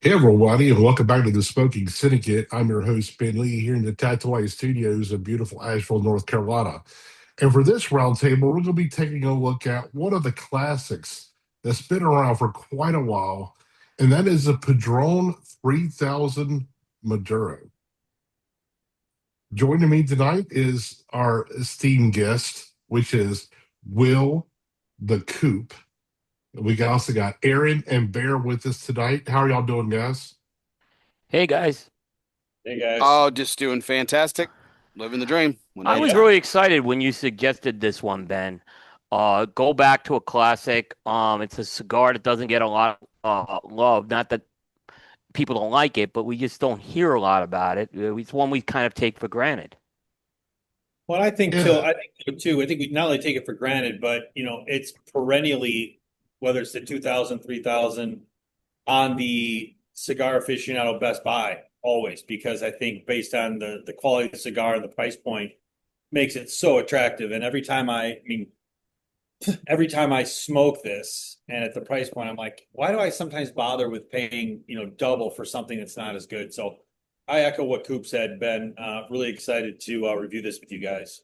Hey everybody, and welcome back to the Smoking Syndicate. I'm your host, Ben Lee, here in the Tatooine Studios of beautiful Asheville, North Carolina. And for this roundtable, we're going to be taking a look at one of the classics that's been around for quite a while, and that is the Padron 3000 Maduro. Joining me tonight is our esteemed guest, which is Will the Coop. We also got Aaron and Bear with us tonight. How are y'all doing, guys? Hey guys, Hey guys. Oh, just doing fantastic. Living the dream. When I I was Yeah. really excited when you suggested this one, Ben. Go back to a classic. It's a cigar that doesn't get a lot of love. Not that people don't like it, but we just don't hear a lot about it. It's one we kind of take for granted. Well, I think Yeah, so. I think so too. I think we not only take it for granted, but it's perennially, whether it's the 2000, 3000, on the cigar aficionado best buy always, because I think based on the quality of the cigar and the price point makes it so attractive. And every time I smoke this and at the price point, I'm like, why do I sometimes bother with paying, double for something that's not as good? So I echo what Coop said, Ben. Really excited to review this with you guys.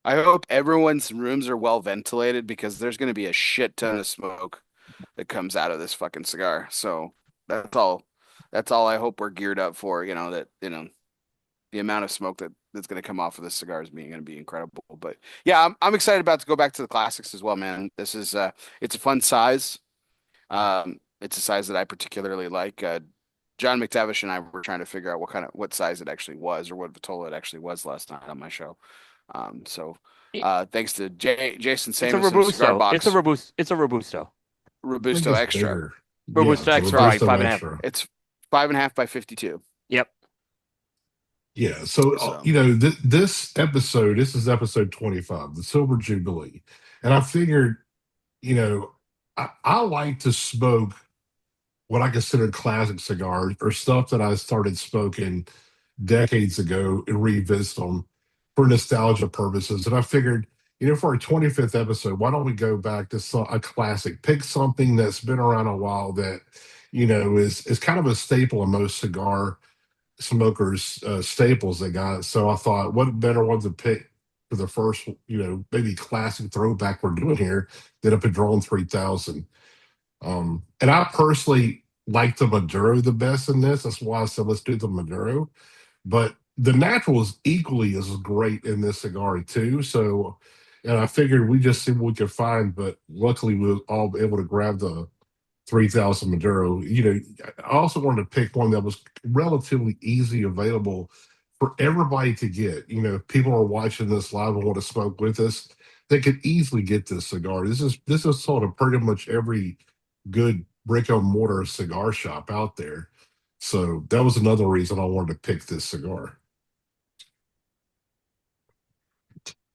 I hope everyone's rooms are well ventilated because there's going to be a shit ton of smoke that comes out of this fucking cigar. So that's all. That's all I hope we're geared up for. The amount of smoke that's going to come off of this cigar is being going to be incredible. But yeah, I'm excited about to go back to the classics as well, man. This is it's a fun size. It's a size that I particularly like. John McTavish and I were trying to figure out what size it actually was or what Vitola it actually was last night on my show. So It- thanks to Jason It's a Samus of Cigar robusto. It's a Box robust. It's a robusto. I think Robusto it's Extra. bigger. Yeah, Robusto it's a extra, right? Robusto Five and a half. Extra. It's 5.5 by 52. Yep. Yeah, so So this is episode 25, the Silver Jubilee, and I figured, you know, I like to smoke what I consider classic cigars or stuff that I started smoking decades ago and revisit them for nostalgia purposes. And I figured, for our 25th episode, why don't we go back to a classic, pick something that's been around a while that, is kind of a staple in most cigar smokers' staples they got. So I thought, what better one to pick for the first, maybe classic throwback we're doing here than a Padron 3000. And I personally like the Maduro the best in this. That's why I said let's do the Maduro. But the natural is equally as great in this cigar too. So, and I figured we just see what we could find. But luckily, we were all able to grab the 3000 Maduro. I also wanted to pick one that was relatively easy available for everybody to get. If people are watching this live and want to smoke with us, they could easily get this cigar. This is sold at pretty much every good brick and mortar cigar shop out there. So that was another reason I wanted to pick this cigar.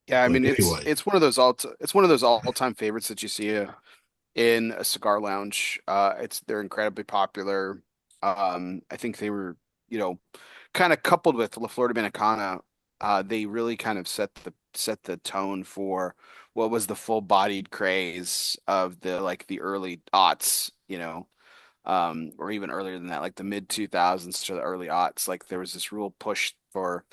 yeah, I But mean anyway, it's one of those all-time favorites that you see in a cigar lounge. They're incredibly popular. I think they were, you know, kind of coupled with La Flor Dominicana, they really kind of set the tone for what was the full-bodied craze of the early aughts, or even earlier than that, like the mid 2000s to the early aughts. Like there was this real push for,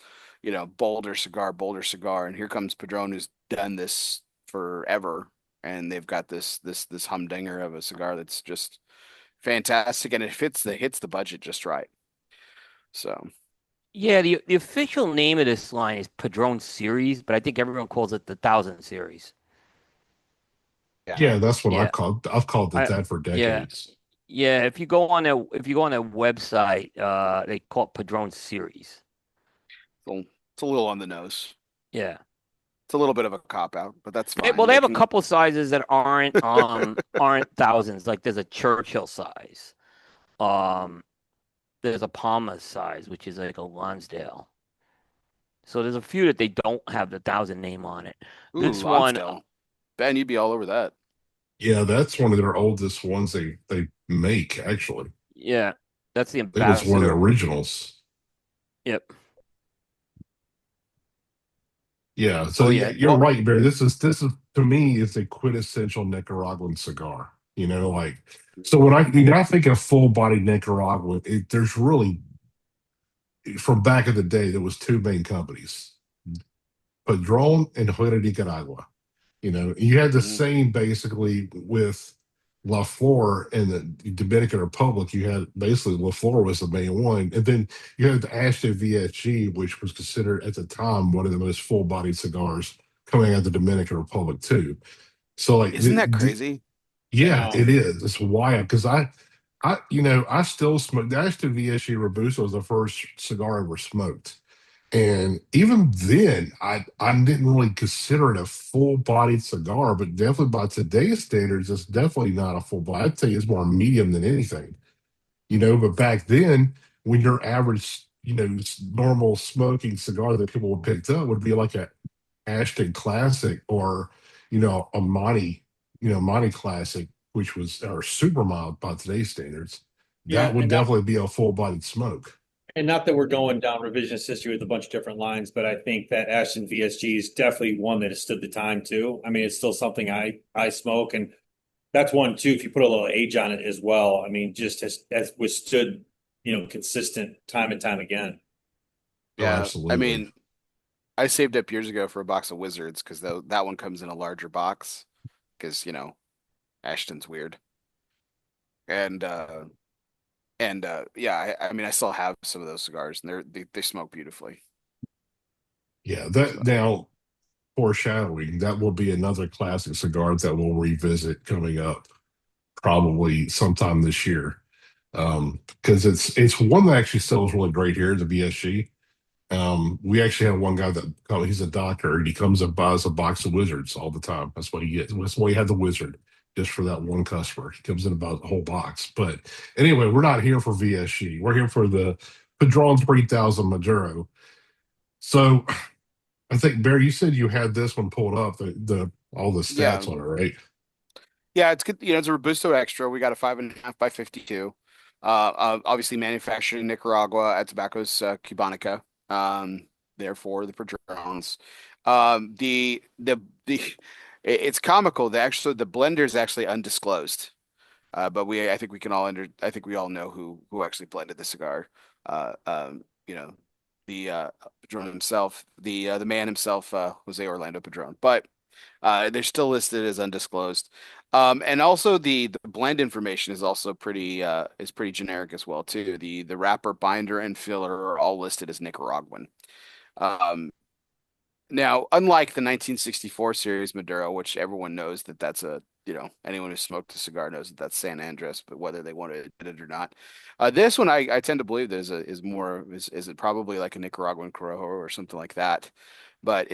bolder cigar, and here comes Padron, who's done this forever, and they've got this humdinger of a cigar that's just fantastic, and it hits the budget just right. So Yeah, the official name of this line is Padrón Series, but I think everyone calls it the Thousand Series. yeah, yeah, that's what Yeah. I've called it I that for yeah. decades. Yeah, if you go on their website, they call it Padrón Series. it's a little on the nose. Yeah. It's a little bit of a cop out, but that's Well, fine. they They have a can. couple sizes that aren't thousands. Like there's a Churchill size. Um, there's a Palmer size, which is like a Lonsdale. So there's a few that they don't have the thousand name on it. Ooh, This one, Lonsdale. Ben, you'd be all over that. Yeah, that's one of their oldest ones they make actually. yeah, that's the I think it's one of the ambassador. originals. Yep. Yeah, so Oh yeah, yeah. you're Well, right, Barry. This is to me is a quintessential Nicaraguan cigar. Like so when I think of full body Nicaragua, there's really from back in the day there was two main companies, Padron and Huera Nicaragua. You had the Mhm. same basically with La Flor in the Dominican Republic. You had basically La Flor was the main one, and then you had the Ashton VSG, which was considered at the time one of the most full-bodied cigars coming out of the Dominican Republic too. So like, Isn't that crazy? I yeah, know. it is. It's wild because I still smoke. The Ashton VSG Robusto was the first cigar I ever smoked. And even then, I didn't really consider it a full bodied cigar, but definitely by today's standards, it's definitely not a full body. I'd say it's more medium than anything, But back then, when your average, normal smoking cigar that people would pick up would be like a Ashton Classic or, a Monty Classic, which was or super mild by today's standards, that Yeah, would and not definitely be a full bodied smoke. and not that we're going down revisionist history with a bunch of different lines, but I think that Ashton VSG is definitely one that has stood the time too. I mean, it's still something I smoke, and that's one too. If you put a little age on it as well, I mean, just has withstood, consistent time and time again. Oh, Yeah. I absolutely. mean, I saved up years ago for a box of Wizards because that one comes in a larger box because, Ashton's weird. And yeah, I mean I still have some of those cigars and they smoke beautifully. Yeah, So that now foreshadowing, that will be another classic cigar that we'll revisit coming up probably sometime this year. Because it's one that actually sells really great here at the BSG. We actually have one guy that he's a doctor and he comes and buys a box of wizards all the time. That's what he gets. That's why he had the wizard just for that one customer. He comes in about the whole box. But anyway, we're not here for VSG. We're here for the Padron 3000 Maduro. So I think Barry, you said you had this one pulled up, the all the yeah, stats on it, right? yeah, it's good. It's a Robusto Extra. We got a 5.5 by 52. Obviously manufactured in Nicaragua at Tobacco's Cubanica. Therefore the Padrones. The it's comical. The blender is actually undisclosed. But I think I think we all know who actually blended the cigar. Uh, um, you know, the Padron himself, the man himself, Jose Orlando Padron. But they're still listed as undisclosed. And also the blend information is also pretty generic as well too. The wrapper, binder, and filler are all listed as Nicaraguan. Um, Now, unlike the 1964 series Maduro, which everyone knows that's anyone who smoked a cigar knows that that's San Andres, but whether they want to admit it or not. This one I tend to believe that is it probably like a Nicaraguan Corojo or something like that. But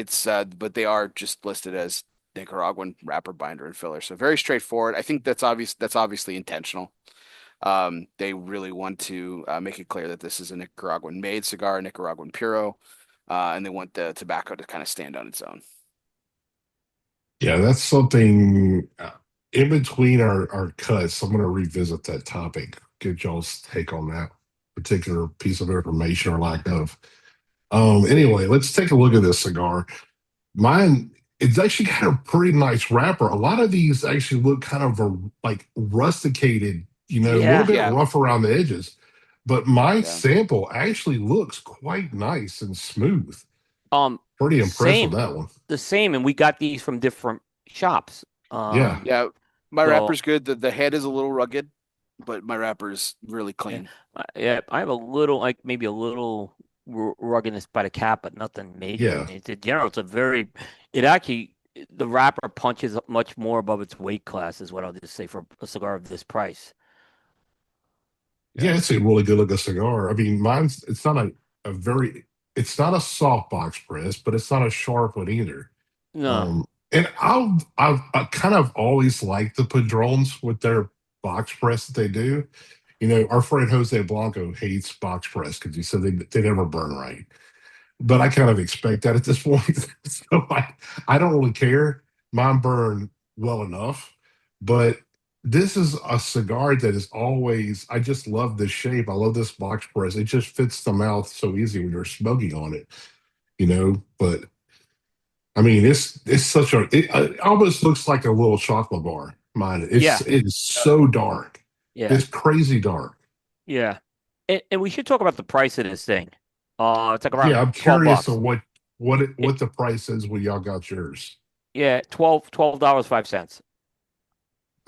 they are just listed as Nicaraguan wrapper, binder, and filler. So very straightforward. I think that's obviously intentional. They really want to make it clear that this is a Nicaraguan made cigar, Nicaraguan Puro, and they want the tobacco to kind of stand on its own. Yeah, that's something in between our cuts. I'm going to revisit that topic, get y'all's take on that particular piece of information or lack of. Anyway, let's take a look at this cigar. Mine, it's actually got a pretty nice wrapper. A lot of these actually look kind of like rusticated, a little Yeah. bit Yeah, rough around the edges. But my yeah. sample actually looks quite nice and smooth. Um, Pretty impressed with same, that one. the same, and we got these from different shops. Yeah. Yeah, my So wrapper's good. The head is a little rugged, but my wrapper's really yeah, clean. yeah, I have a little, like maybe a little ruggedness by the cap, but nothing major. I Yeah. mean, in general, it actually, the wrapper punches up much more above its weight class, is what I'll just say for a cigar of this price. Yeah, Yeah, it's a really good looking cigar. I mean, mine's it's not a very it's not a soft box press, but it's not a sharp one either. No, And I kind of always liked the Padrones with their box press that they do. Our friend Jose Blanco hates box press because he said they never burn right. But I kind of expect that at this point. So I don't really care. Mine burn well enough. But this is a cigar that is always, I just love this shape. I love this box press. It just fits the mouth so easy when you're smoking on it. But I mean, it almost looks like a little chocolate bar. Mine, Yeah. it is so dark. Yeah. It's crazy dark. Yeah. And we should talk about the price of this thing. It's like around Yeah, I'm 12 curious bucks. on what the price is when y'all got yours. Yeah, $12.05.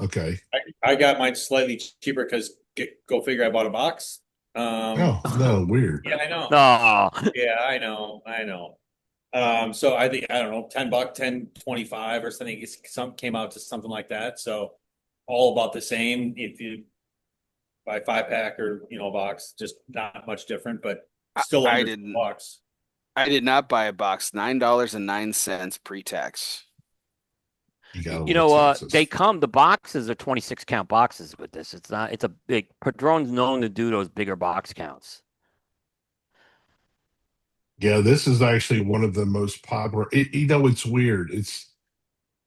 Okay. I got mine slightly cheaper because go figure, I bought a box. Oh no, weird. Yeah, I know. No. Yeah, I know. So I think, I don't know, $10, 10.25 or something. Some came out to something like that. So all about the same. If you buy 5-pack or a box, just not much different, but still I under didn't. $2. I did not buy a box. $9.09 pre-tax. You got to You love know, Texas. the boxes are 26 count boxes with this. It's not, it's a big, Padron's known to do those bigger box counts. Yeah, this is actually one of the most popular. It's weird.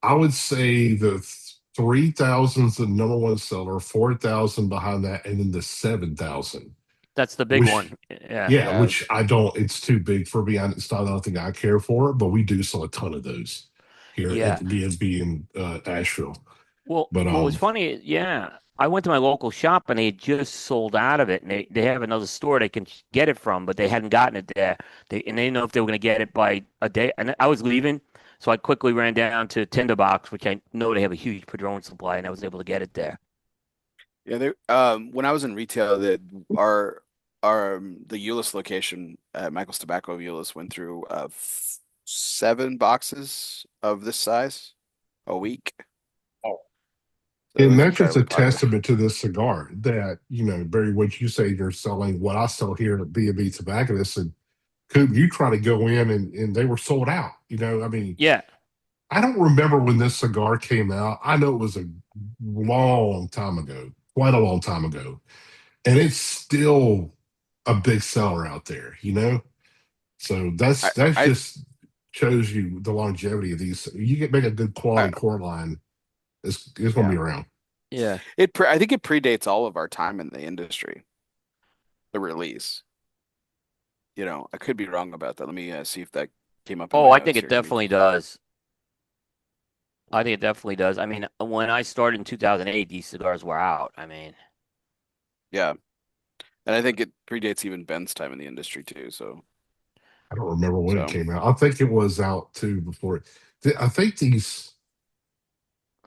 I would say the 3,000 is the number one seller, 4,000 behind that, and then the 7,000. That's the big Which, one. Yeah. yeah, Yeah. which I don't. It's too big for me. It's not nothing I care for, but we do sell a ton of those here Yeah. at BSB in Asheville. Well, But what was funny, yeah, I went to my local shop and they had just sold out of it, and they have another store they can get it from, but they hadn't gotten it there. They didn't know if they were going to get it by a day, and I was leaving, so I quickly ran down to Tinderbox, which I know they have a huge Padron supply, and I was able to get it there. Yeah, when I was in retail, the Euless location at Michael's Tobacco Euless went through 7 boxes of this size a week. Oh. So it and was that's just a incredibly popular. testament to this cigar that, Barry, what you say you're selling, what I sell here at B&B Tobacconists, and Coop, you try to go in and they were sold out. I mean, Yeah, I don't remember when this cigar came out. I know it was a long time ago, quite a long time ago. And it's still a big seller out there. So I that's I just shows you the longevity of these. You get make a good I quality core line, it's gonna yeah. be around. yeah. I think it predates all of our time in the industry, the release. I could be wrong about that. Let me see if that came up in Oh, my I think notes it here. Give me definitely does. I think it definitely does. I mean, when I started in 2008, these cigars were out. I mean, Yeah. And I think it predates even Ben's time in the industry too. So, I don't remember when it so came out. I think it was out too before I think these.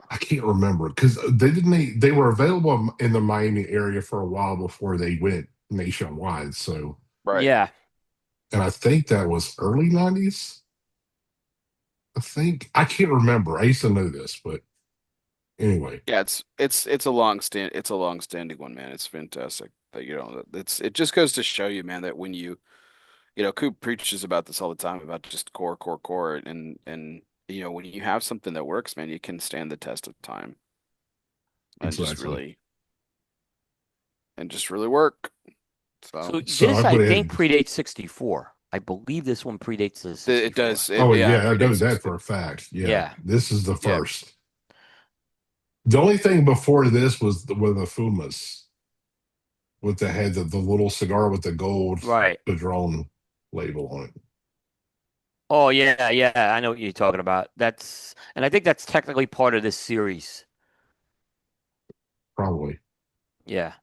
I can't remember because they were available in the Miami area for a while before they went nationwide. So, right. yeah. and I think that was early '90s. I think I can't remember. I used to know this, but anyway, Yeah, it's a long standing one, man. It's fantastic that it just goes to show you, man, that when Coop preaches about this all the time about just core, and when you have something that works, man, you can stand the test of time and exactly. just really work. So So So this, I I went think, ahead. predates 64. I believe this one predates the it 64. does Oh yeah, yeah, it I know predates that 60. for a fact. Yeah, Yeah. this is the Yeah, first. The only thing before this was with the Fumas, with the head of the little cigar with the gold Right. Padron label on it. Oh, yeah, yeah. I know what you're talking about. And I think that's technically part of this series. Probably. Yeah.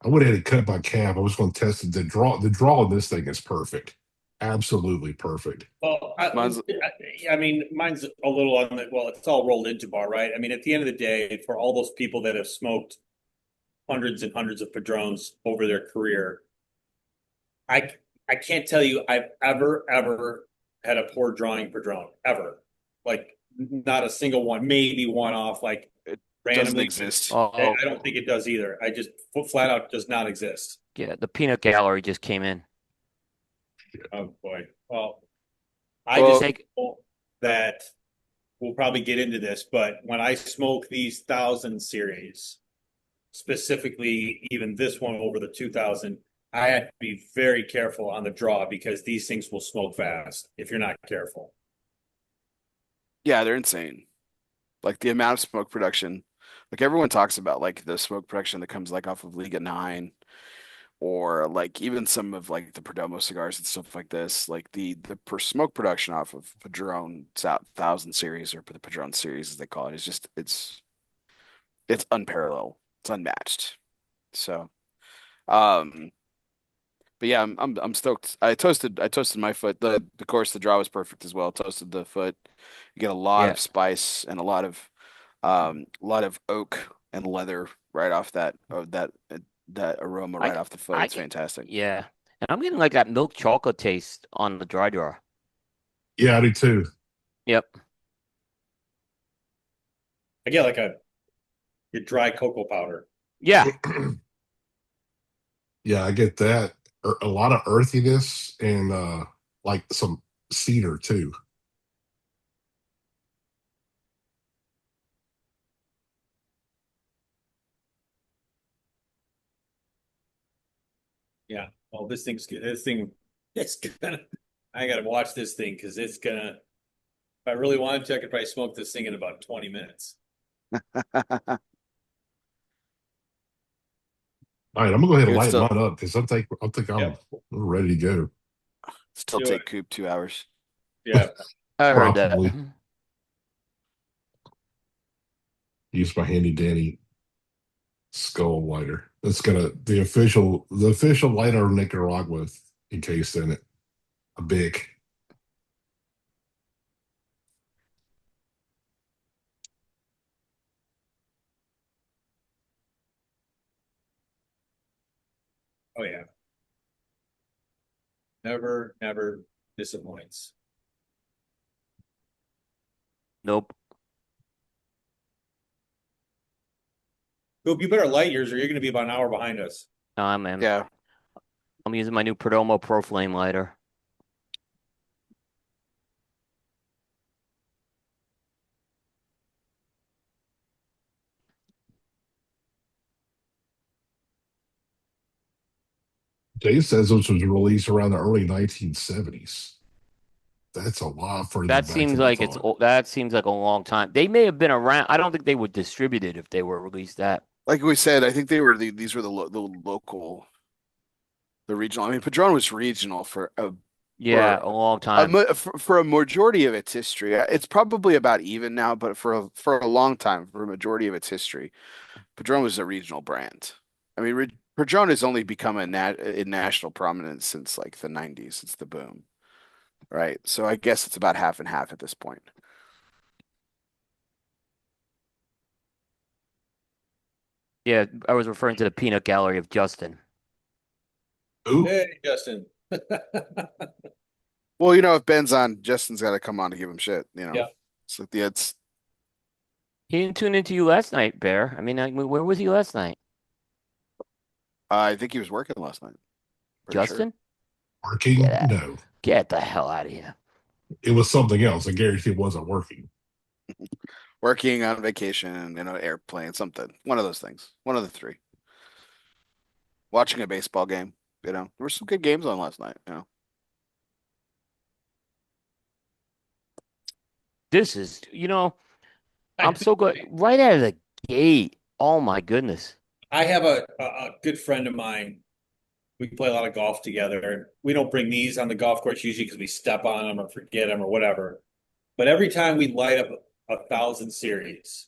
I would have had to cut my cab. I was going to test it. The draw of this thing is perfect. Absolutely perfect. Well, mine's I mean, mine's a little on the, well, it's all rolled into bar, right? I mean, at the end of the day, for all those people that have smoked hundreds and hundreds of Padrones over their career, I I can't tell you I've ever had a poor drawing Padron ever. Like not a single one, maybe one off, like it doesn't randomly. exist. Oh, I don't think it does either. I just flat out does not exist. yeah. The peanut gallery just came in. Oh boy. Well, I just Well, Take. know that we'll probably get into this, but when I smoke these 1,000 series, specifically even this one over the 2,000, I have to be very careful on the draw because these things will smoke fast if you're not careful. yeah, they're insane. Like the amount of smoke production, like everyone talks about, like the smoke production that comes like off of Liga 9 or like even some of like the Perdomo cigars and stuff like this, like the per smoke production off of Padrón 1000 series, or the Padron series as they call it, is just it's unparalleled. It's unmatched. So, um, but yeah, I'm stoked. I toasted my foot. The of course the draw was perfect as well. Toasted the foot. You get a lot Yeah, of spice and a lot of oak and leather right off that aroma I right off the foot. I It's get fantastic. yeah, and I'm getting like that milk chocolate taste on the dry draw. Yeah, I do too. Yep. I get like a dry cocoa powder. Yeah. Yeah, I get that. A lot of earthiness and like some cedar too. Yeah. Well, this thing's good. This thing, it's gonna. I gotta watch this thing because it's gonna. If I really wanted to, I could probably smoke this thing in about 20 minutes. All right, I'm gonna go ahead It and would light still mine up because I think I'm Yep. ready to go. still Do it. take Coop 2 hours. Yeah. I heard that. Probably use my handy dandy skull lighter. It's gonna the official lighter of Nicaragua encased in it. A big. Oh yeah. Never, never disappoints. Nope. Coop, you better light yours or you're gonna be about an hour behind us. No, I'm Yeah. I'm using my new Perdomo Pro Flame lighter. Dave says this was released around the early 1970s. That's a lot further That back seems than I like it's thought. that seems like a long time. They may have been around. I don't think they would distribute it if they were released that. Like we said, I think these were the local, the regional. I mean, Padron was regional Yeah, for a long time. for a majority of its history. It's probably about even now, but for a long time, for a majority of its history, Padron was a regional brand. I mean, Padron has only become in national prominence since like the 90s, since the boom, right? So I guess it's about half and half at this point. Yeah, I was referring to the peanut gallery of Justin. Ooh, Hey, Justin. Well, if Ben's on, Justin's got to come on to give him shit, Yeah. So it's He didn't tune into you last night, Bear. I mean, where was he last night? I think he was working last night. Pretty sure. Justin? working? Get out. No. Get the hell out of here. It was something else. I guarantee it wasn't working. Working on vacation, airplane, something. One of those things. One of the three. Watching a baseball game, There were some good games on last night. This is, I'm so good. Right out of the gate. Oh my goodness. I have a good friend of mine. We play a lot of golf together. We don't bring these on the golf course usually because we step on them or forget them or whatever. But every time we light up a 1000 series,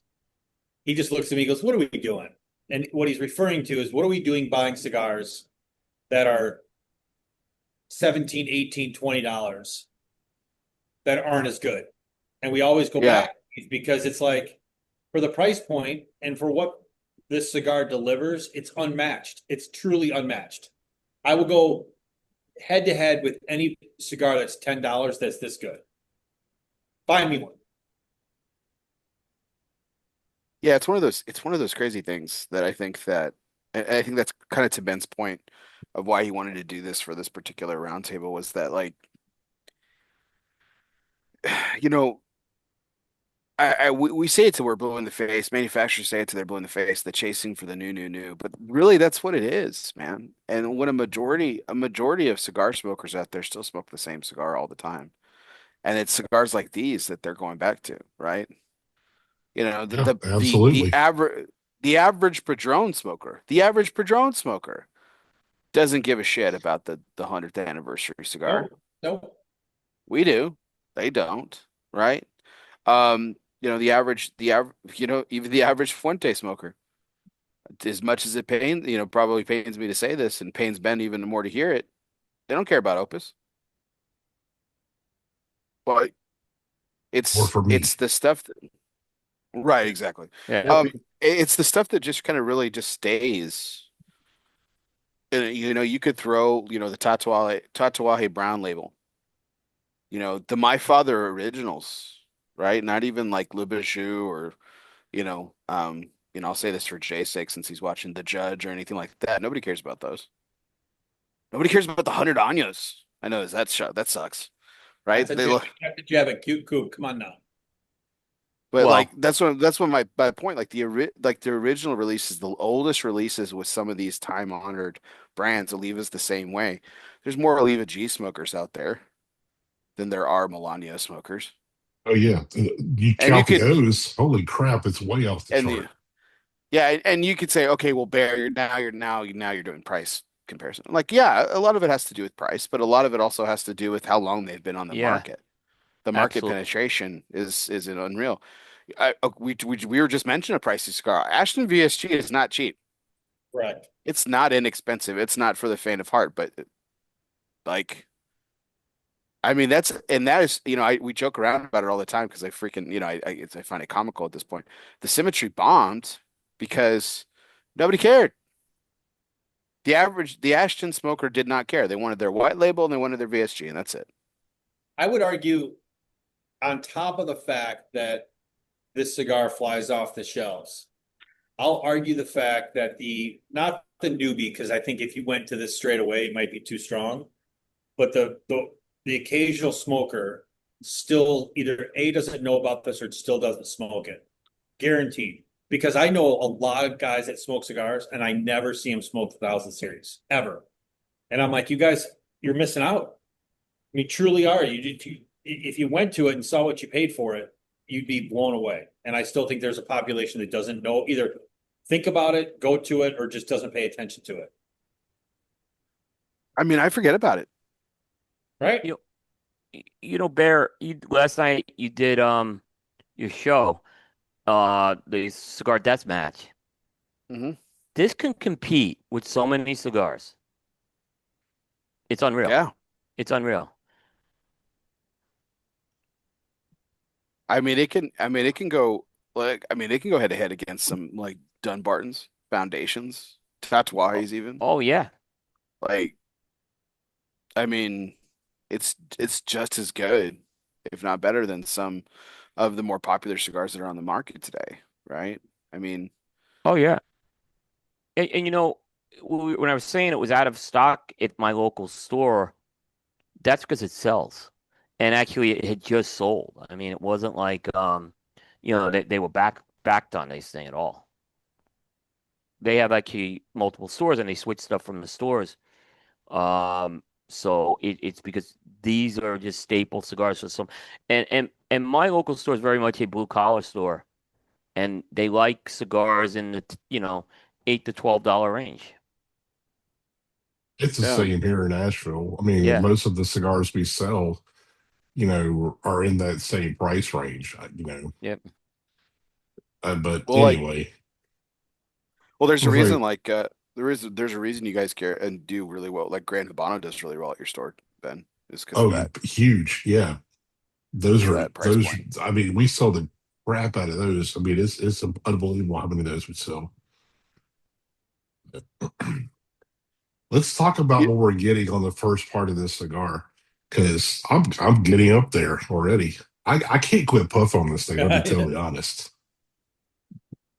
he just looks at me and goes, "What are we doing?" And what he's referring to is, what are we doing buying cigars that are 17, 18, $20 that aren't as good? And we always go Yeah. back because it's like, for the price point and for what this cigar delivers, it's unmatched. It's truly unmatched. I will go head to head with any cigar that's $10 that's this good. Find me one. Yeah, it's one of those crazy things that I think that's kind of to Ben's point of why he wanted to do this for this particular roundtable, was that, like, you know, we say it till we're blue in the face. Manufacturers say it till they're blue in the face. The chasing for the new, new, new. But really, that's what it is, man. And when a majority of cigar smokers out there still smoke the same cigar all the time, and it's cigars like these that they're going back to, right? The Yeah, the the the absolutely. average the average Padron smoker doesn't give a shit about the 100th anniversary cigar. Nope. We do. They don't, right? Even the average Fuente smoker, as much as it pains, probably pains me to say this and pains Ben even more to hear it, they don't care about Opus. But Or it's for me. it's the stuff that, right, exactly. Yeah. It's the stuff that just kind of really just stays. And, you could throw, the Tatuaje Brown label, the My Father originals, right? Not even like Le Bijou or, I'll say this for Jay's sake since he's watching The Judge or anything like that. Nobody cares about those. Nobody cares about the 100 años. I know that sucks, right? That's a They look, that you have a cute Coop. Come on now. but Well, like that's what my point. Like the original releases, the oldest releases with some of these time honored brands, Oliva's the same way. There's more Oliva G smokers out there than there are Melania smokers. Oh yeah, you And you count the could O's. Holy crap, it's way off the and the chart. Yeah, and you could say, okay, well, Bear, you're doing price comparison. Like, yeah, a lot of it has to do with price, but a lot of it also has to do with how long they've been on the yeah, market. The market absolutely. penetration is an unreal. We were just mentioning a pricey cigar. Ashton VSG is not cheap. Correct. It's not inexpensive. It's not for the faint of heart, but like, I mean, that is, we joke around about it all the time because I freaking, I find it comical at this point. The Symmetry bombed because nobody cared. The Ashton smoker did not care. They wanted their white label and they wanted their VSG, and that's it. I would argue, on top of the fact that this cigar flies off the shelves, I'll argue the fact that not the newbie, because I think if you went to this straight away, it might be too strong, but the occasional smoker still either A, doesn't know about this or still doesn't smoke it. Guaranteed. Because I know a lot of guys that smoke cigars and I never see them smoke the 1000 series ever. And I'm like, you guys, you're missing out. I mean, truly are. If you went to it and saw what you paid for it, you'd be blown away. And I still think there's a population that doesn't know, either think about it, go to it, or just doesn't pay attention to it. I mean, I forget about it. Right? Bear, last night you did your show, the cigar death match. Hmm. This can compete with so many cigars. It's unreal. Yeah. It's unreal. I mean, it can go it can go head to head against some like Dunbarton's, Foundations, Oh, Tatuajes even. oh yeah. Like, I mean, it's just as good, if not better than some of the more popular cigars that are on the market today, right? I mean, Oh yeah. And when I was saying it was out of stock at my local store, that's because it sells. And actually it had just sold. I mean, it wasn't like they were backed on this thing at all. They have actually multiple stores and they switch stuff from the stores. So it's because these are just staple cigars for some, and my local store is very much a blue collar store, and they like cigars in the $8 to $12 range. It's the yeah. same here in Nashville. I mean, Yeah, most of the cigars we sell, are in that same price range. yeah. But Well, like, anyway, there's I a was reason like, like there's a reason you guys care and do really well. Like Grand Habano does really well at your store, Ben, is because of oh, that, huge, yeah. Those because of are that price those. point. I mean, we sell the crap out of those. I mean, it's unbelievable how many of those we sell. Let's talk about You, what we're getting on the first part of this cigar, because I'm getting up there already. I can't quit puff on this thing. I'll be totally honest.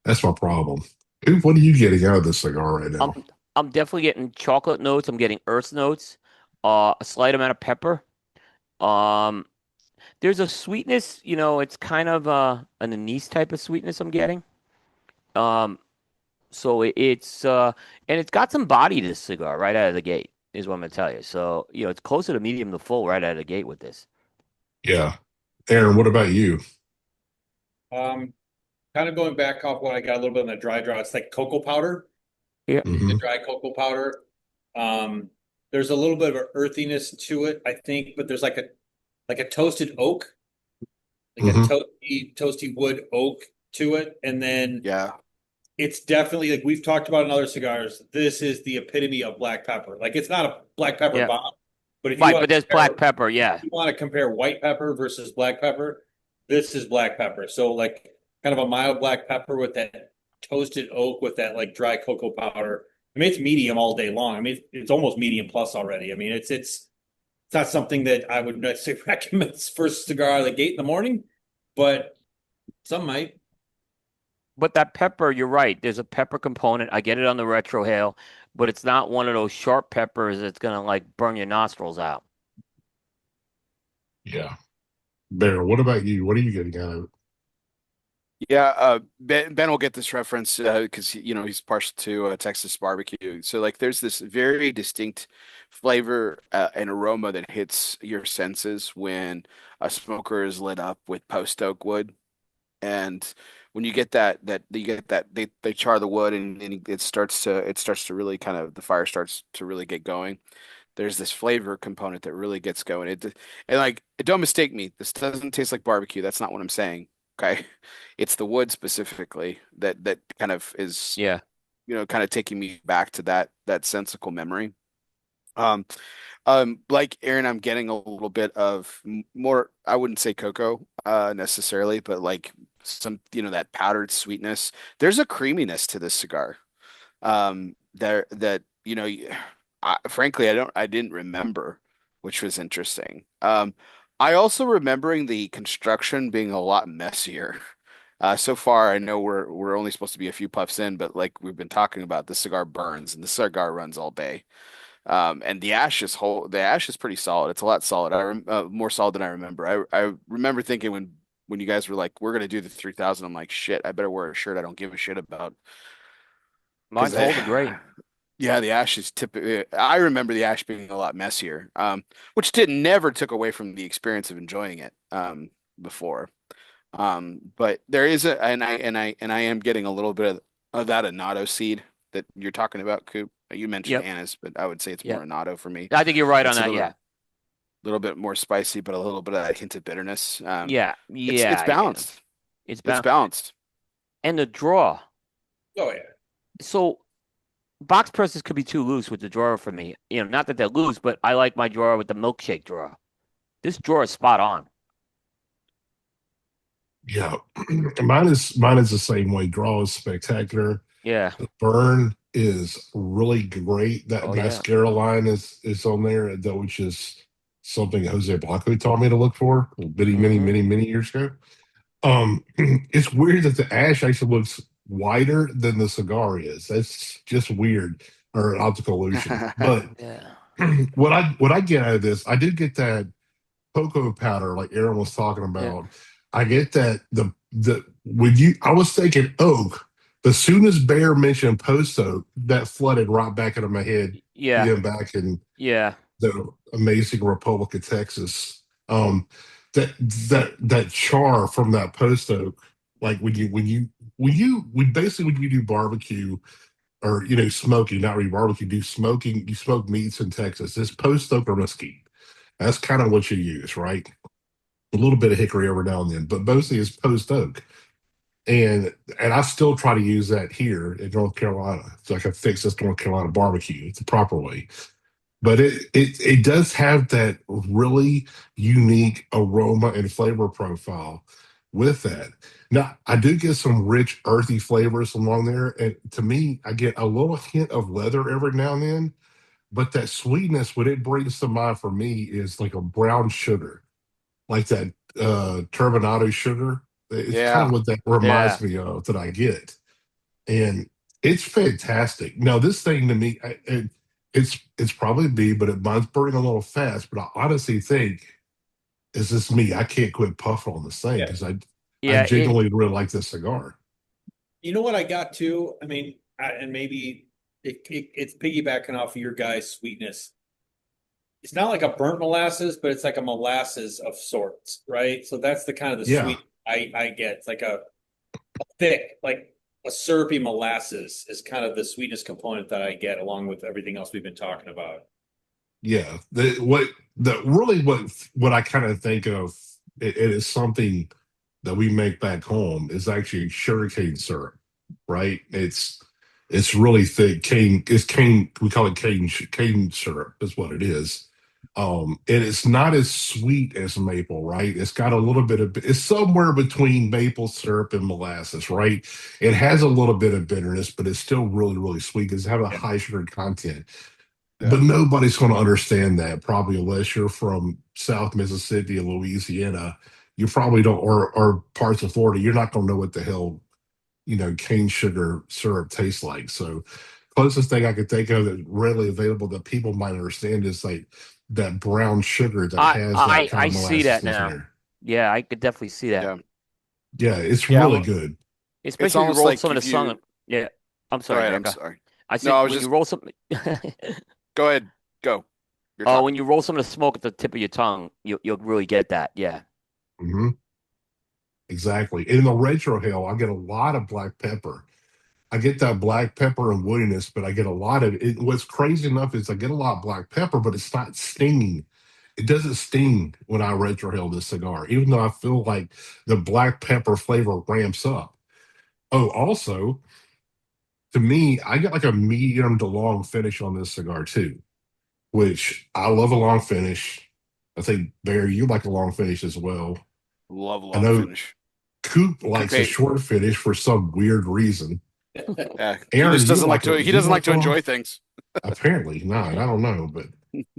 That's my problem. Coop, what are you getting out of this cigar right I'm now? I'm definitely getting chocolate notes. I'm getting earth notes. A slight amount of pepper. Um, there's a sweetness. It's kind of an anise type of sweetness I'm getting. Um, So and it's got some body to this cigar right out of the gate, is what I'm gonna tell you. So, it's closer to medium to full right out of the gate with this. Yeah, Aaron, what about you? Um, Kind of going back off what I got a little bit on the dry draw. It's like cocoa powder, Yeah. the Hmm. dry cocoa powder. There's a little bit of an earthiness to it, I think, but there's like a toasted oak, like a Mhm. toasty wood oak to it, and then Yeah. it's definitely like we've talked about in other cigars. This is the epitome of black pepper. Like it's not a black pepper Yeah. bomb, but if you Right, want but to there's compare, black pepper. Yeah. if you want to compare white pepper versus black pepper, this is black pepper. So like kind of a mild black pepper with that toasted oak with that like dry cocoa powder. I mean, it's medium all day long. I mean, it's almost medium plus already. I mean, it's not something that I would necessarily recommend for a cigar out of the gate in the morning, but some might. But that pepper, you're right. There's a pepper component. I get it on the retrohale, but it's not one of those sharp peppers that's gonna like burn your nostrils out. Yeah. Bear, what about you? What are you getting out of it? Yeah, Ben will get this reference because he's partial to Texas barbecue. So like, there's this very distinct flavor and aroma that hits your senses when a smoker is lit up with post oak wood, and when you get that they char the wood and it starts to really kind of the fire starts to really get going. There's this flavor component that really gets going. And like, don't mistake me. This doesn't taste like barbecue. That's not what I'm saying. Okay. It's the wood specifically that kind of is, Yeah. kind of taking me back to that sensical memory. Um, like Aaron, I'm getting a little bit of more, I wouldn't say cocoa, necessarily, but like some, that powdered sweetness. There's a creaminess to this cigar. There that frankly I didn't remember, which was interesting. I also remembering the construction being a lot messier. So far I know we're only supposed to be a few puffs in, but like we've been talking about, the cigar burns and the cigar runs all day. And the ash is pretty solid. It's a lot solid. More solid than I remember. I remember thinking when you guys were like, we're gonna do the 3000, I'm like, shit, I better wear a shirt I don't give a shit about. Because Mine's holding great. yeah, the ash is typically. I remember the ash being a lot messier, which did never took away from the experience of enjoying it before. But there is and I am getting a little bit of that annatto seed that you're talking about, Coop. You mentioned Yep. anise, but I would say it's more Yep. annatto for me. I think you're right on It's a that. Yeah. little bit more spicy, but a little bit of that hint of bitterness. Yeah. It's Yeah, I get it. balanced. It's It's bound. balanced. And the draw. Oh yeah. So box presses could be too loose with the drawer for me. Not that they're loose, but I like my drawer with the milkshake drawer. This drawer is spot on. Yeah. Mine is the same way. Draw is spectacular. Yeah. The burn is really great. That Oh yeah. mascara line is on there, which is something Jose Blanco taught me to look for many, many, Hmm. many, many years ago. It's weird that the ash actually looks whiter than the cigar is. That's just weird, or an optical illusion. But Yeah. what I get out of this, I do get that cocoa powder, like Aaron was talking Yeah. about. I get that the when you I was thinking oak. As soon as Bear mentioned post oak, that flooded right back into my head, Yeah. being back in Yeah. the amazing Republic of Texas. Um, that char from that post oak, like when basically when you do barbecue or smoking, not really barbecue, do smoking, you smoke meats in Texas. This post oak or mesquite. That's kind of what you use, right? A little bit of hickory every now and then, but mostly it's post oak. And I still try to use that here in North Carolina. It's like I fix this North Carolina barbecue. It's the proper way. But it does have that really unique aroma and flavor profile with that. Now I do get some rich earthy flavors along there. And to me, I get a little hint of leather every now and then, but that sweetness, what it brings to mind for me is like a brown sugar, like that turbinado sugar. It's kind Yeah. of what that Yeah. reminds me of that I get, and it's fantastic. Now this thing to me, it's probably me, but mine's burning a little fast. But I honestly think it's just me. I can't quit puffing on this thing Yeah. because I Yeah. genuinely really like this cigar. You know what I got too? I mean, and maybe it's piggybacking off of your guys' sweetness. It's not like a burnt molasses, but it's like a molasses of sorts, right? So that's the kind of the Yeah, sweet I get. It's like a thick, like a syrupy molasses is kind of the sweetness component that I get along with everything else we've been talking about. Yeah, what I kind of think of, it is something that we make back home is actually sugarcane syrup, right? It's really thick cane. It's cane. We call it cane syrup is what it is. And it's not as sweet as maple, right? It's got a little bit of, it's somewhere between maple syrup and molasses, right? It has a little bit of bitterness, but it's still really, really sweet because it has a Yeah. high sugar content. Yeah. But nobody's going to understand that probably unless you're from South Mississippi or Louisiana. You probably don't, or parts of Florida. You're not going to know what the hell cane sugar syrup tastes like. So, closest thing I could think of that's readily available that people might understand is like that brown sugar that I has that I kind I of see that molasses in now. there. Yeah, I could definitely see that. Yeah. Yeah, it's Yeah. really good. It's Especially when you almost roll like some of the if sun. you Yeah, I'm go sorry, ahead. Bear. I'm sorry. I No, said I was when you just roll some. go ahead. Go. You're Oh, when talking. you roll some of the smoke at the tip of your tongue, you'll really get that. Yeah. Hmm. Exactly. In the retro hill, I get a lot of black pepper. I get that black pepper and woodiness, but I get a lot of it. What's crazy enough is I get a lot of black pepper, but it's not stinging. It doesn't sting when I retrohale this cigar, even though I feel like the black pepper flavor ramps up. Oh, also, to me, I get like a medium to long finish on this cigar too, which I love a long finish. I think Barry, you like a long finish as well. Love I long know finish. Coop Coupe. likes a short finish for some weird reason. Yeah. He Aaron, just doesn't like to. He do you doesn't like like to a long? enjoy things. Apparently not. I don't know, but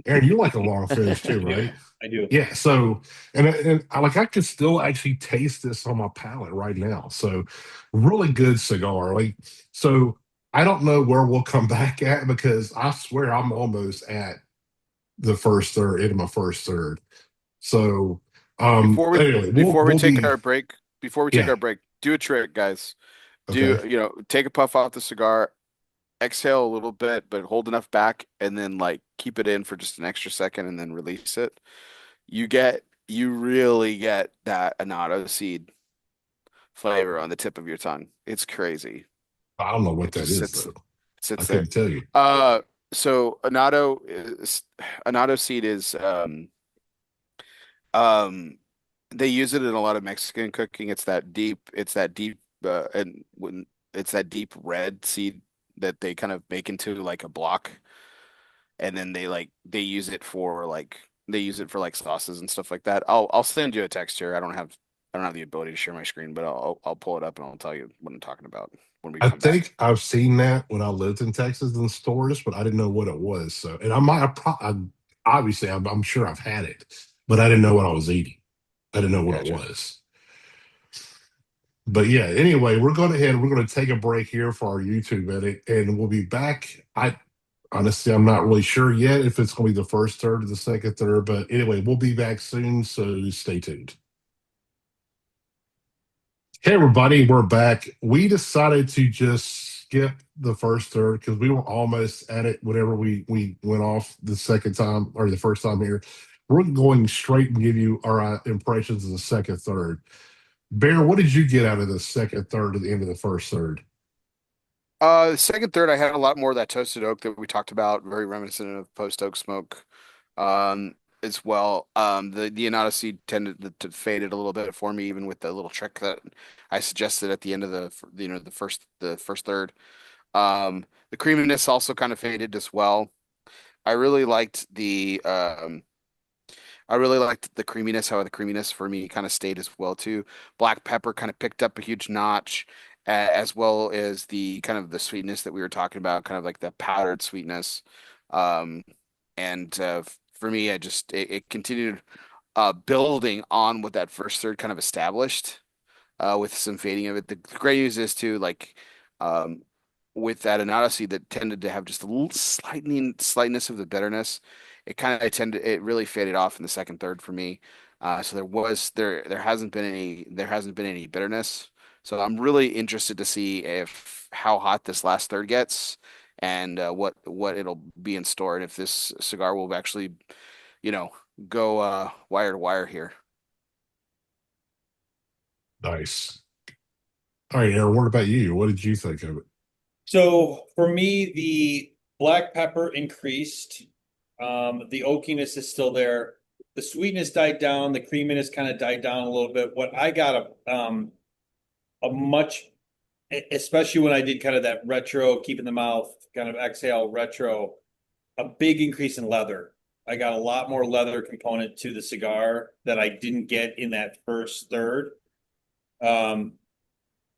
Aaron, you like a long finish too, I do. right? I do. Yeah. So, and I like I could still actually taste this on my palate right now. So, really good cigar. Like, so I don't know where we'll come back at because I swear I'm almost at the first third, into my first third. So, Before we anyway, before we we'll take be our break, yeah. do a trick, guys. Okay. Take a puff off the cigar, exhale a little bit, but hold enough back, and then like keep it in for just an extra second, and then release it. You really get that annatto seed flavor on the tip of your tongue. It's crazy. I don't know what It that just is though. I sits there. couldn't tell you. Uh, so annatto seed is um they use it in a lot of Mexican cooking. And when it's that deep red seed that they kind of make into like a block, and then they use it for like sauces and stuff like that. I'll send you a text here. I don't have the ability to share my screen, but I'll pull it up and I'll tell you what I'm talking about when we I come back. think I've seen that when I lived in Texas in stores, but I didn't know what it was. So, and I might, obviously, I'm sure I've had it, but I didn't know what I was eating. I didn't know what it Gotcha. was. But yeah, anyway, we're going ahead. We're going to take a break here for our YouTube edit, and we'll be back. Honestly, I'm not really sure yet if it's going to be the first third or the second third, but anyway, we'll be back soon. So stay tuned. Hey, everybody, we're back. We decided to just skip the first third because we were almost at it whenever we went off the second time or the first time here. We're going straight and give you our impressions of the second third. Bear, what did you get out of the second third at the end of the first third? The second third, I had a lot more of that toasted oak that we talked about, very reminiscent of post oak smoke, as well. The annatto seed tended to faded a little bit for me, even with the little trick that I suggested at the end of the first third. The creaminess also kind of faded as well. I really liked the um, I really liked the creaminess, how the creaminess for me kind of stayed as well too. Black pepper kind of picked up a huge notch, as well as the kind of the sweetness that we were talking about, kind of like the powdered sweetness. Um, and for me, it continued building on what that first third kind of established, with some fading of it. The great news is too, like um, with that Odyssey that tended to have just a little slightness of the bitterness. It really faded off in the second third for me. So there hasn't been any bitterness. So I'm really interested to see if how hot this last third gets, and what it'll be in store, and if this cigar will actually, you know, go wire to wire here. Nice. All right, Aaron, what about you? What did you think of it? So for me, the black pepper increased. The oakiness is still there. The sweetness died down. The creaminess kind of died down a little bit. What I got a much, especially when I did kind of that retro, keep in the mouth, kind of exhale retro, a big increase in leather. I got a lot more leather component to the cigar that I didn't get in that first third. Um,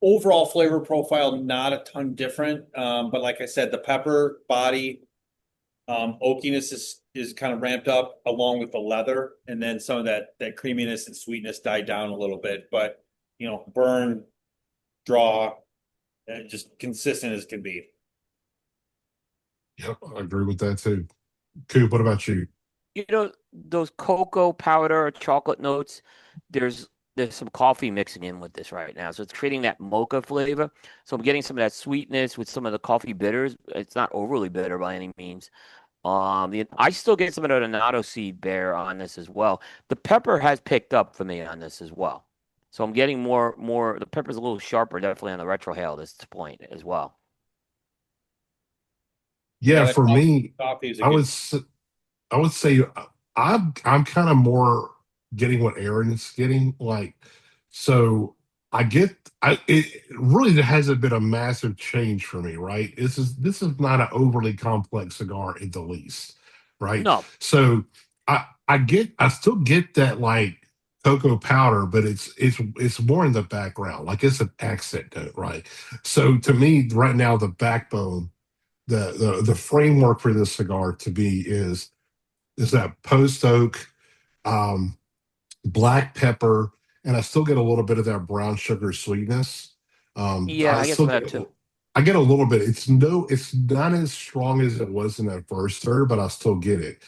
Overall flavor profile, not a ton different. But like I said, the pepper body, oakiness is kind of ramped up along with the leather, and then some of that creaminess and sweetness died down a little bit. But burn, draw, just consistent as can be. Yep, I agree with that too. Coop, what about you? Those cocoa powder or chocolate notes, there's some coffee mixing in with this right now. So it's creating that mocha flavor. So I'm getting some of that sweetness with some of the coffee bitters. It's not overly bitter by any means. I still get some of the annatto seed bear on this as well. The pepper has picked up for me on this as well. So I'm getting more. The pepper's a little sharper, definitely on the retrohale at this point as well. Yeah, Yeah, for me, coffee is a I good. would I would say I'm kind of more getting what Aaron is getting. Like, so I get it really hasn't been a massive change for me, right? This is not an overly complex cigar in the least, right? No, So I still get that like cocoa powder, but it's more in the background, like it's an accent note, right? So to me, right now, the backbone, the framework for this cigar to be is that post oak, um, black pepper, and I still get a little bit of that brown sugar sweetness. yeah, I I get still some of get that too. I get a little bit. It's not as strong as it was in that first third, but I still get it.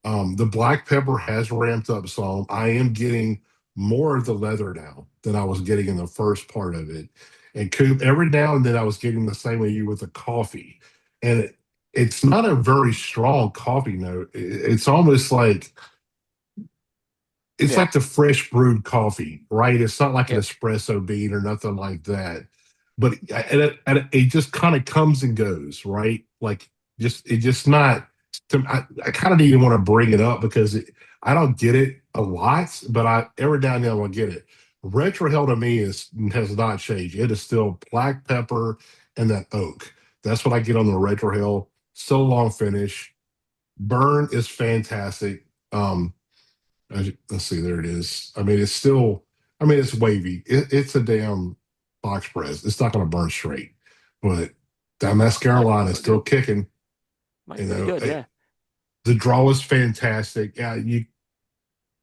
The black pepper has ramped up some. I am getting more of the leather now than I was getting in the first part of it. And Coop, every now and then I was getting the same way you with the coffee. And it's not a very strong coffee note. It's almost like it's Yeah, like the fresh brewed coffee, right? It's not like an yeah, espresso bean or nothing like that. But it just kind of comes and goes, right? Like it just not. I kind of didn't even want to bring it up because I don't get it a lot, but I every now and then I get it. Retro Hell to me has not changed. It is still black pepper and that oak. That's what I get on the Retro Hell. Still long finish. Burn is fantastic. Let's see, there it is. I mean, it's still, I mean, it's wavy. It's a damn box press. It's not going to burn straight, but that mascara might be line is pretty still good. kicking. Might be You pretty know, good. Yeah. the draw is fantastic. Yeah,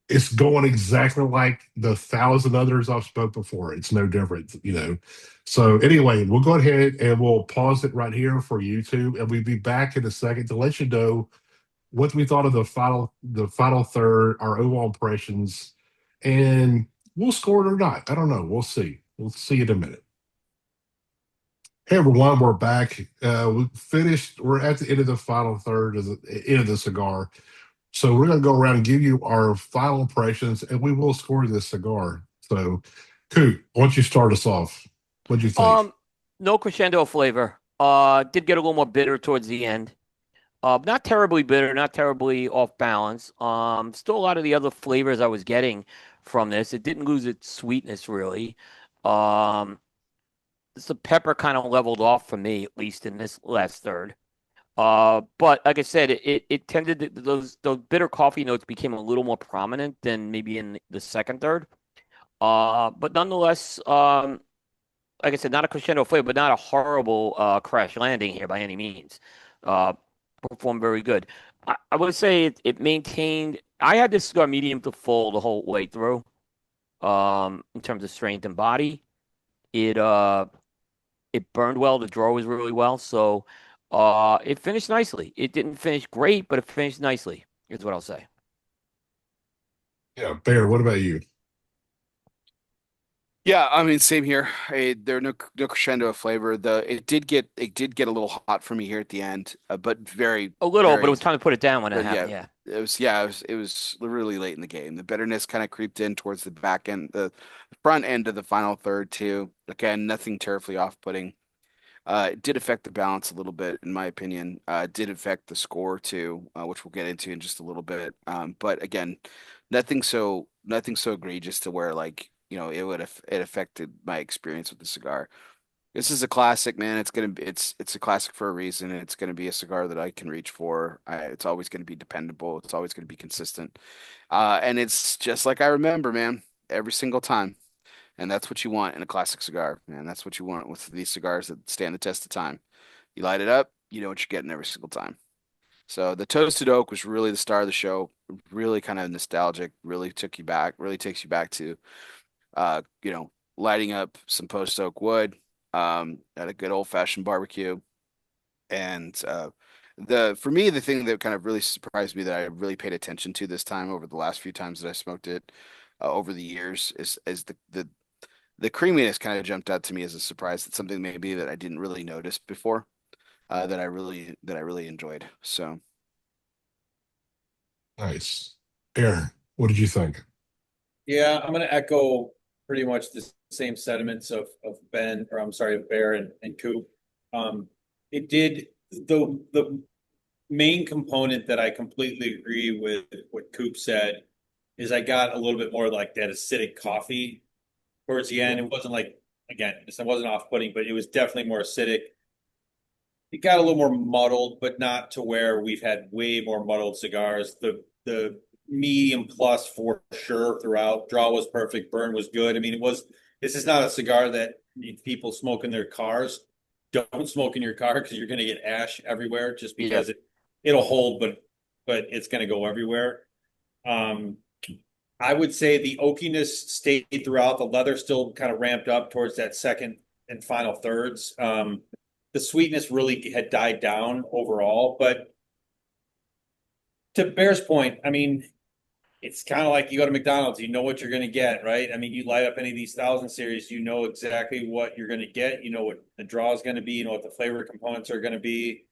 it's going exactly like the thousand others I've spoke before. It's no different, you know. So anyway, we'll go ahead and we'll pause it right here for YouTube, and we'll be back in a second to let you know what we thought of the final third, our overall impressions, and we'll score it or not. I don't know. We'll see. We'll see in a minute. Hey everyone, we're back. We finished. We're at the end of the final third of the end of the cigar. So we're gonna go around and give you our final impressions, and we will score this cigar. So, Coop, why don't you start us off? What'd you think? Um, no crescendo flavor. Did get a little more bitter towards the end. Not terribly bitter, not terribly off balance. Still a lot of the other flavors I was getting from this. It didn't lose its sweetness really. Um, the pepper kind of leveled off for me, at least in this last third. But like I said, it tended to, those bitter coffee notes became a little more prominent than maybe in the second third. But nonetheless, like I said, not a crescendo flavor, but not a horrible crash landing here by any means. Uh, Performed very good. I would say it maintained. I had this cigar medium to full the whole way through. In terms of strength and body, it uh it burned well. The draw was really well, so it finished nicely. It didn't finish great, but it finished nicely. Is what I'll say. Yeah, Bear. What about you? Yeah, I mean, same here. There are no crescendo of flavor. It did get a little hot for me here at the end, but very A little, but it very was time to put it down when it but yeah, happened. Yeah. it was literally late in the game. The bitterness kind of creeped in towards the back end, the front end of the final third too. Again, nothing terribly off-putting. It did affect the balance a little bit, in my opinion. It did affect the score too, which we'll get into in just a little bit. But again, nothing so egregious to where like, it affected my experience with the cigar. This is a classic, man. It's a classic for a reason, and it's gonna be a cigar that I can reach for. It's always gonna be dependable. It's always gonna be consistent. And it's just like I remember, man, every single time. And that's what you want in a classic cigar, man. That's what you want with these cigars that stand the test of time. You light it up, you know what you're getting every single time. So the toasted oak was really the star of the show. Really kind of nostalgic. Really took you back. Really takes you back to, lighting up some post oak wood, at a good old fashioned barbecue. And for me, the thing that kind of really surprised me that I really paid attention to this time over the last few times that I smoked it over the years is the creaminess kind of jumped out to me as a surprise. It's something maybe that I didn't really notice before, that I really enjoyed. So Nice. Aaron, what did you think? Yeah, I'm going to echo pretty much the same sentiments of Ben, or I'm sorry, of Bear and Coop. It did the main component that I completely agree with what Coop said is I got a little bit more like that acidic coffee towards the end. It wasn't like, again, it wasn't off-putting, but it was definitely more acidic. It got a little more muddled, but not to where we've had way more muddled cigars. The medium plus for sure throughout. Draw was perfect. Burn was good. I mean, this is not a cigar that people smoke in their cars. Don't smoke in your car because you're going to get ash everywhere just because it'll hold, but it's going to go everywhere. I would say the oakiness stayed throughout. The leather still kind of ramped up towards that second and final thirds. The sweetness really had died down overall, but to Bear's point, I mean, it's kind of like you go to McDonald's, you know what you're going to get, right? I mean, you light up any of these 1,000 series, you know exactly what you're going to get. You know what the draw is going to be, you know what the flavor components are going to be.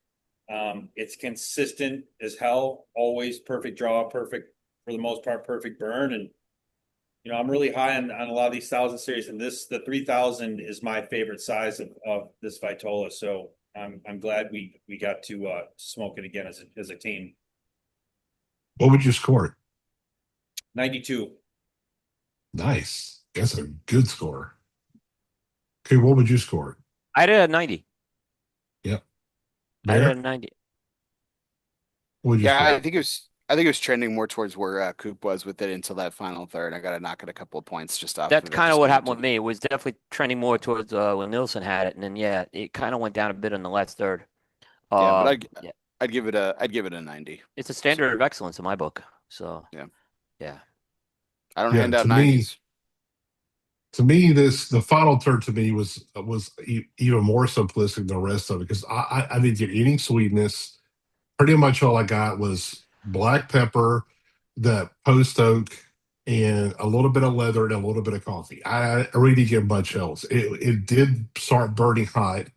It's consistent as hell, always perfect draw, perfect for the most part, perfect burn. And, I'm really high on a lot of these 1,000 series, and the 3,000 is my favorite size of this Vitola. So I'm glad we got to smoke it again as a team. What would you score it? 92. Nice. That's a good score. Okay, what would you score it? I did a 90. Yep. I did Bear? a 90. What would you yeah, score I think it was trending more towards where Coop was with it until that final third. I got to knock it a couple of points just off That's of it. kind of Just what give it happened to with me. It was definitely trending more towards when Nielsen had it, and then it kind of went down a bit in the last third. Yeah, but Yeah, I'd give it a 90. it's a standard of excellence in my book. So Yeah. yeah. I don't Yeah, hand out to me, 90s. the final third to me was even more simplistic than the rest of it because I didn't get any sweetness. Pretty much all I got was black pepper, the post oak, and a little bit of leather and a little bit of coffee. I really didn't get much else. It did start burning hot.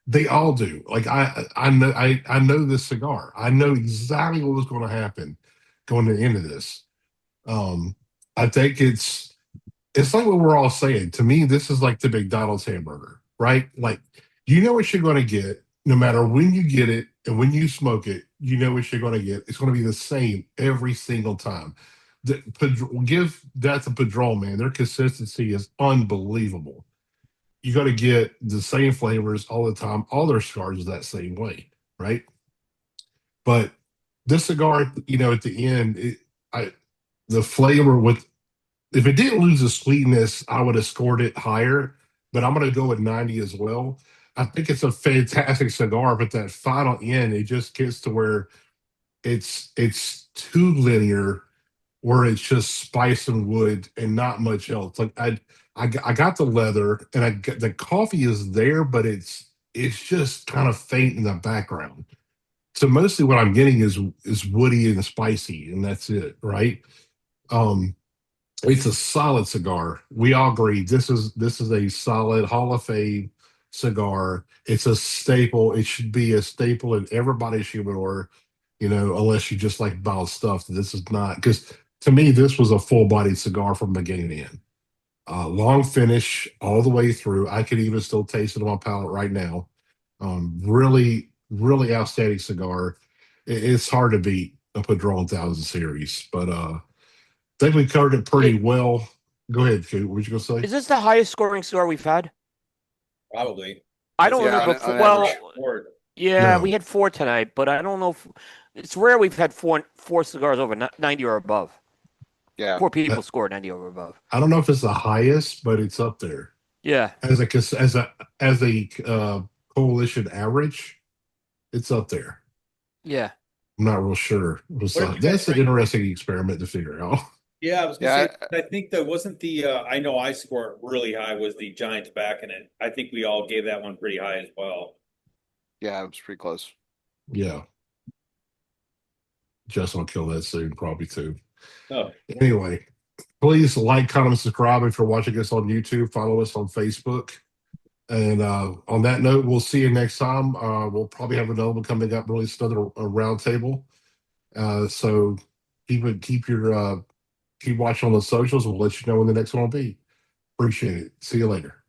They all do. Like I know this cigar. I know exactly what was going to happen going to the end of this. I think it's like what we're all saying. To me, this is like the McDonald's hamburger, right? Like you know what you're going to get no matter when you get it and when you smoke it. You know what you're going to get. It's going to be the same every single time. Give that to Padron, man. Their consistency is unbelievable. You got to get the same flavors all the time. All their cigars is that same way, right? But this cigar, at the end, the flavor with if it didn't lose the sweetness, I would have scored it higher. But I'm going to go with 90 as well. I think it's a fantastic cigar, but that final end, it just gets to where it's too linear, where it's just spice and wood and not much else. Like I got the leather and the coffee is there, but it's just kind of faint in the background. So mostly what I'm getting is woody and spicy, and that's it, right? Um, it's a solid cigar. We all agree this is a solid Hall of Fame cigar. It's a staple. It should be a staple in everybody's humidor. unless you just like mild stuff. This is not, because to me, this was a full-bodied cigar from beginning to end. Long finish all the way through. I could even still taste it on my palate right now. Really, really outstanding cigar. It's hard to beat a Padrón 1000 series, but I think we covered it pretty well. Go ahead, Coop. What you gonna say? Is this the highest scoring cigar we've had? Probably. I don't Yeah, remember. on Well, average. yeah, No. we had 4 tonight, but I don't know if it's rare we've had four cigars over 90 or above. Yeah. 4 people scored 90 or above. I don't know if it's the highest, but it's up there Yeah. as a coalition average. It's up there. Yeah. I'm not real sure. That's an interesting experiment to figure out. Yeah, I was gonna Yeah, say, I think that wasn't the, I know I scored really high was the Giant Tobacco, and I think we all gave that one pretty high as well. Yeah, it was pretty close. Yeah. Just will kill that soon, probably too. Oh, Anyway, please like, comment, subscribe if you're watching us on YouTube. Follow us on Facebook. And on that note, we'll see you next time. We'll probably have another one coming up, release another roundtable. So keep watching on the socials. We'll let you know when the next one will be. Appreciate it. See you later.